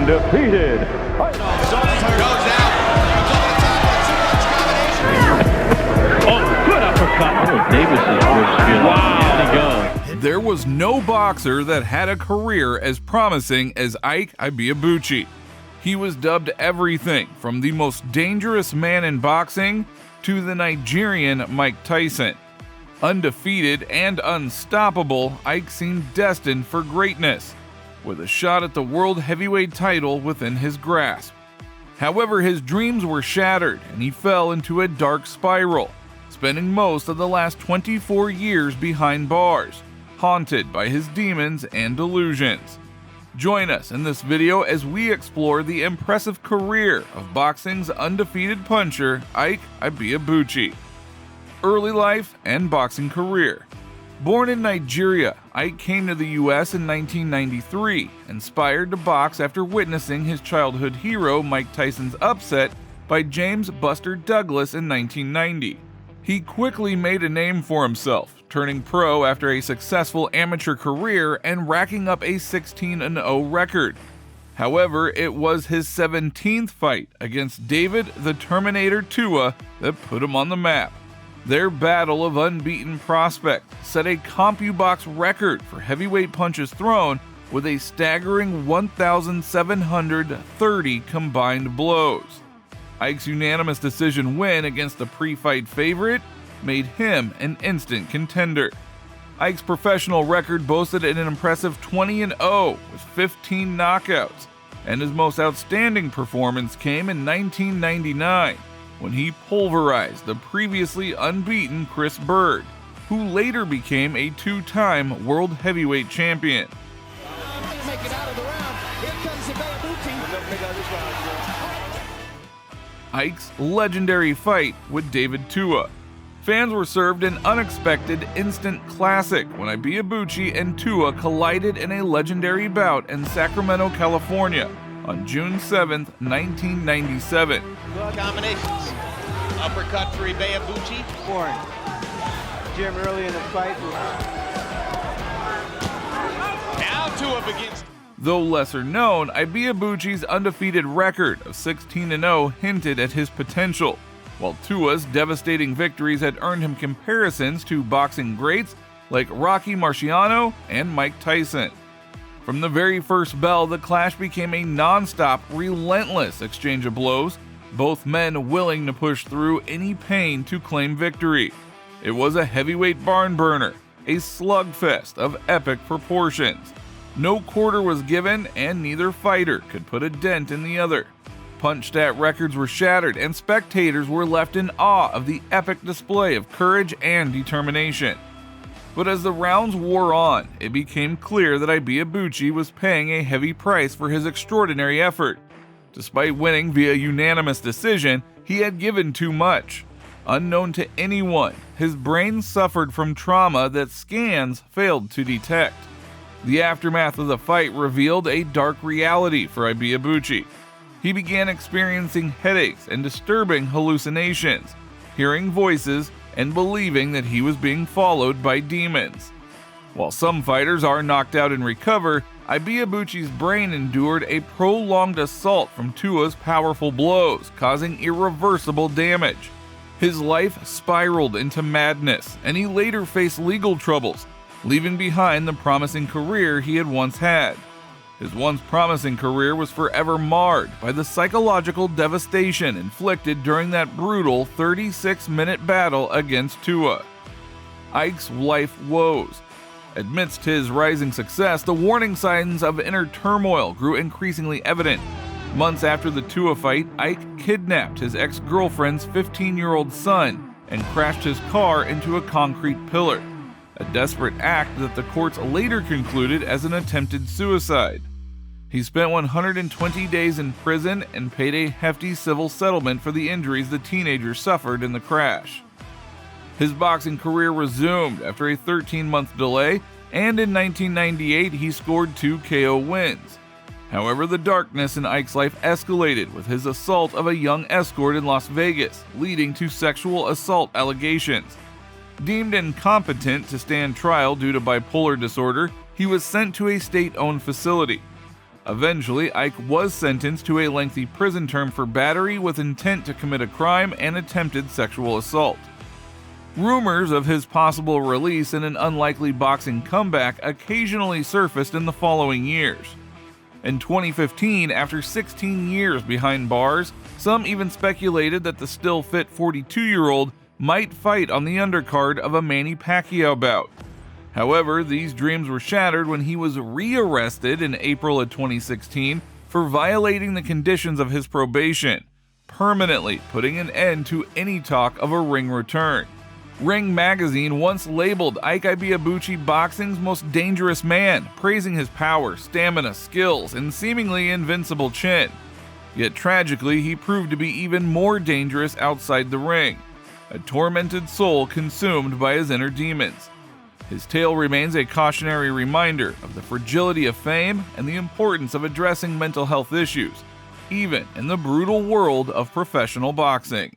Undefeated. Goes out. Oh, good uppercut. Oh, Davis's wrist feeling. Wow. There you go. There was no boxer that had a career as promising as Ike Ibeabuchi. He was dubbed everything from the most dangerous man in boxing to the Nigerian Mike Tyson. Undefeated and unstoppable, Ike seemed destined for greatness, with a shot at the world heavyweight title within his grasp. However, his dreams were shattered and he fell into a dark spiral, spending most of the last 24 years behind bars, haunted by his demons and delusions. Join us in this video as we explore the impressive career of boxing's undefeated puncher, Ike Ibeabuchi. Early life and boxing career. Born in Nigeria, Ike came to the U.S. in 1993, inspired to box after witnessing his childhood hero Mike Tyson's upset by James "Buster" Douglas in 1990. He quickly made a name for himself, turning pro after a successful amateur career and racking up a 16-0 record. However, it was his 17th fight against David the Terminator Tua that put him on the map. Their battle of unbeaten prospect set a CompuBox record for heavyweight punches thrown with a staggering 1,730 combined blows. Ike's unanimous decision win against the pre-fight favorite made him an instant contender. Ike's professional record boasted an impressive 20-0 with 15 knockouts, and his most outstanding performance came in 1999 when he pulverized the previously unbeaten Byrd, who later became a two-time world heavyweight champion. Ike's legendary fight with David Tua. Fans were served an unexpected instant classic when Ibeabuchi and Tua collided in a legendary bout in Sacramento, California on June 7, 1997. Combinations. Uppercut for Ibeabuchi. Warren. Jim early in the fight. Now Tua begins. Though lesser known, Ibeabuchi's undefeated record of 16-0 hinted at his potential, while Tua's devastating victories had earned him comparisons to boxing greats like Rocky Marciano and Mike Tyson. From the very first bell, the clash became a non-stop, relentless exchange of blows, both men willing to push through any pain to claim victory. It was a heavyweight barn burner, a slugfest of epic proportions. No quarter was given, and neither fighter could put a dent in the other. Punch stat records were shattered, and spectators were left in awe of the epic display of courage and determination. But as the rounds wore on, it became clear that Ibeabuchi was paying a heavy price for his extraordinary effort. Despite winning via unanimous decision, he had given too much. Unknown to anyone, his brain suffered from trauma that scans failed to detect. The aftermath of the fight revealed a dark reality for Ibeabuchi. He began experiencing headaches and disturbing hallucinations, hearing voices, and believing that he was being followed by demons. While some fighters are knocked out and recover, Ibeabuchi's brain endured a prolonged assault from Tua's powerful blows, causing irreversible damage. His life spiraled into madness, and he later faced legal troubles, leaving behind the promising career he had once had. His once promising career was forever marred by the psychological devastation inflicted during that brutal 36-minute battle against Tua. Ike's life woes. Amidst his rising success, the warning signs of inner turmoil grew increasingly evident. Months after the Tua fight, Ike kidnapped his ex-girlfriend's 15-year-old son and crashed his car into a concrete pillar, a desperate act that the courts later concluded as an attempted suicide. He spent 120 days in prison and paid a hefty civil settlement for the injuries the teenager suffered in the crash. His boxing career resumed after a 13-month delay, and in 1998 he scored 2 KO wins. However, the darkness in Ike's life escalated with his assault of a young escort in Las Vegas, leading to sexual assault allegations. Deemed incompetent to stand trial due to bipolar disorder, he was sent to a state-owned facility. Eventually, Ike was sentenced to a lengthy prison term for battery with intent to commit a crime and attempted sexual assault. Rumors of his possible release and an unlikely boxing comeback occasionally surfaced in the following years. In 2015, after 16 years behind bars, some even speculated that the still fit 42-year-old might fight on the undercard of a Manny Pacquiao bout. However, these dreams were shattered when he was rearrested in April of 2016 for violating the conditions of his probation, permanently putting an end to any talk of a ring return. Ring magazine once labeled Ike Ibeabuchi boxing's most dangerous man, praising his power, stamina, skills, and seemingly invincible chin. Yet tragically, he proved to be even more dangerous outside the ring, a tormented soul consumed by his inner demons. His tale remains a cautionary reminder of the fragility of fame and the importance of addressing mental health issues, even in the brutal world of professional boxing.